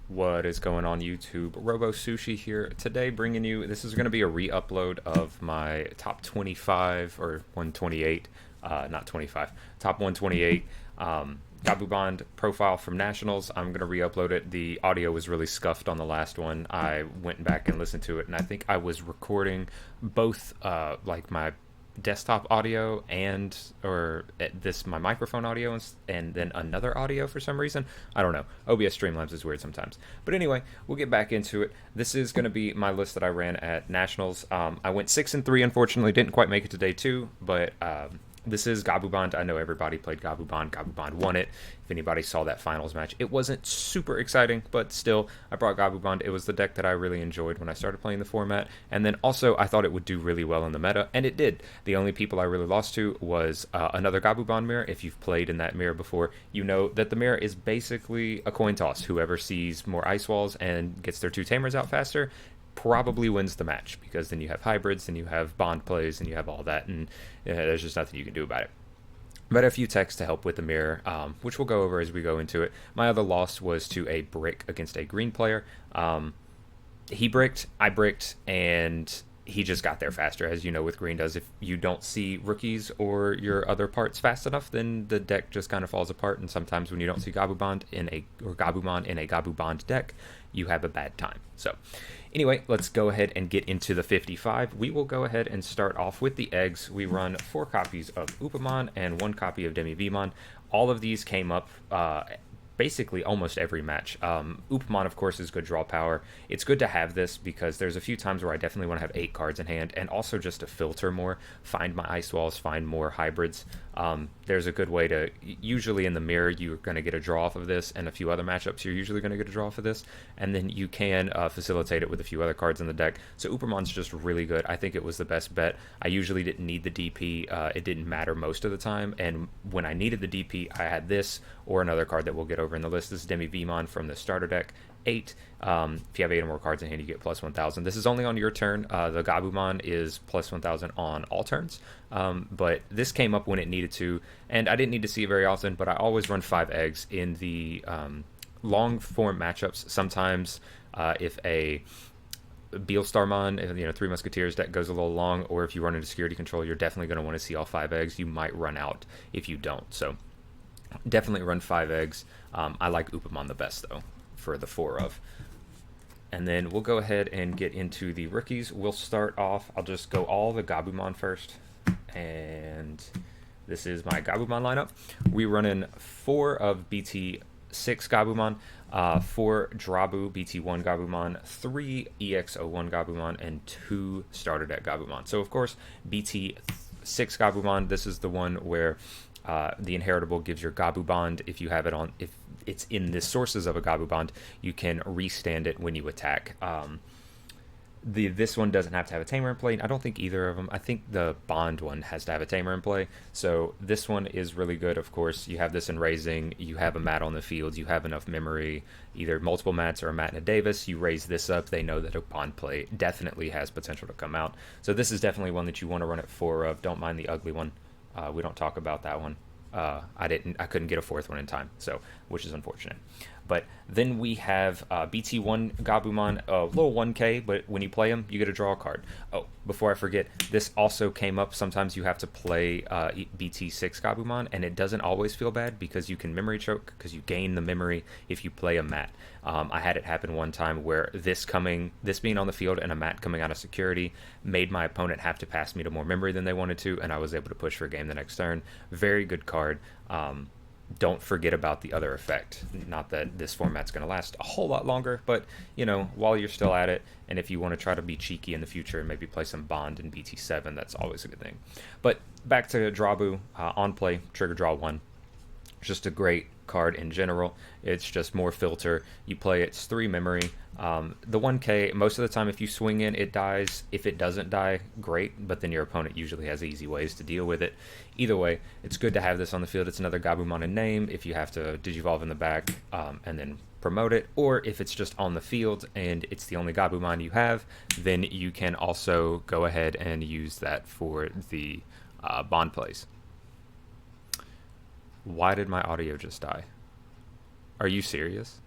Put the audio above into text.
What is going on YouTube? Robo Sushi here. Today bringing you, this is going to be a re-upload of my top 25 or 128, not 25, top 128 Gabubond profile from Nationals. I'm going to re-upload it. The audio was really scuffed on the last one. I went back and listened to it, and I think I was recording both like my desktop audio and or this my microphone audio and then another audio for some reason. I don't know. OBS Streamlabs is weird sometimes, but anyway, we'll get back into it. This is going to be my list that I ran at Nationals. I went 6-3. Unfortunately, didn't quite make it to day 2, but this is Gabubond. I know everybody played Gabubond. Gabubond won it. If anybody saw that finals match, it wasn't super exciting, but still, I brought Gabubond. It was the deck that I really enjoyed when I started playing the format, and then also I thought it would do really well in the meta, and it did. The only people I really lost to was another Gabubond mirror. If you've played in that mirror before, you know that the mirror is basically a coin toss. Whoever sees more ice walls and gets their 2 tamers out faster probably wins the match, because then you have hybrids and you have bond plays and you have all that, and there's just nothing you can do about it. But a few techs to help with the mirror, which we'll go over as we go into it. My other loss was to a brick against a green player. He bricked, I bricked, and he just got there faster, as you know with green does. If you don't see rookies or your other parts fast enough, then the deck just kind of falls apart, and sometimes when you don't see Gabumon in a Gabubond deck, you have a bad time. So anyway, let's go ahead and get into the 55. We will go ahead and start off with the eggs. We run 4 copies of Upamon and 1 copy of Demivimon. All of these came up basically almost every match. Upamon, of course, is good draw power. It's good to have this because there's a few times where I definitely want to have 8 cards in hand, and also just to filter more, find my ice walls, find more hybrids. There's a good way to, usually in the mirror, you're going to get a draw off of this, and a few other matchups, you're usually going to get a draw off of this, and then you can facilitate it with a few other cards in the deck. So Upamon's just really good. I think it was the best bet. I usually didn't need the DP. It didn't matter most of the time, and when I needed the DP, I had this or another card that we'll get over in the list. This is Demivimon from the starter deck. 8. If you have 8 or more cards in hand, you get plus 1,000. This is only on your turn. The Gabumon is plus 1,000 on all turns. But this came up when it needed to, and I didn't need to see it very often, but I always run 5 eggs in the long form matchups. Sometimes if a Beelstarmon, 3 Musketeers deck goes a little long, or if you run into security control, you're definitely going to want to see all 5 eggs. You might run out if you don't. So definitely run 5 eggs. I like Upamon the best, though, for the 4 of. And then we'll go ahead and get into the rookies. We'll start off, I'll just go all the Gabumon first. And this is my Gabumon lineup. We run in 4 of BT6 Gabumon, 4 Drabu BT1 Gabumon, 3 EX01 Gabumon, and 2 starter deck Gabumon. So, of course, BT6 Gabumon, this is the one where the inheritable gives your Gabubond, if you have it on, if it's in the sources of a Gabubond, you can restand it when you attack. This one doesn't have to have a tamer in play. I don't think either of them. I think the Bond one has to have a tamer in play. So this one is really good. Of course, you have this in Raising. You have a mat on the field. You have enough memory, either multiple mats or a mat and a Davis. You raise this up. They know that a Bond play definitely has potential to come out. So this is definitely one that you want to run at 4 of. Don't mind the ugly one. We don't talk about that one. I couldn't get a 4th one in time, so which is unfortunate. But then we have BT1 Gabumon, a little 1K, but when you play him, you get a draw card. Oh, before I forget, this also came up. Sometimes you have to play BT6 Gabumon, and it doesn't always feel bad because you can memory choke, because you gain the memory if you play a mat. I had it happen one time where this being on the field and a mat coming out of security made my opponent have to pass me to more memory than they wanted to, and I was able to push for a game the next turn. Very good card. Don't forget about the other effect. Not that this format's going to last a whole lot longer, but, while you're still at it, and if you want to try to be cheeky in the future and maybe play some Bond in BT7, that's always a good thing. But back to Drabu, on play, trigger draw 1. Just a great card in general. It's just more filter. You play it's 3 memory. The 1K, most of the time if you swing in, it dies. If it doesn't die, great, but then your opponent usually has easy ways to deal with it. Either way, it's good to have this on the field. It's another Gabumon in name if you have to Digivolve in the back and then promote it, or if it's just on the field and it's the only Gabumon you have, then you can also go ahead and use that for the bond plays. Why did my audio just die? Are you serious?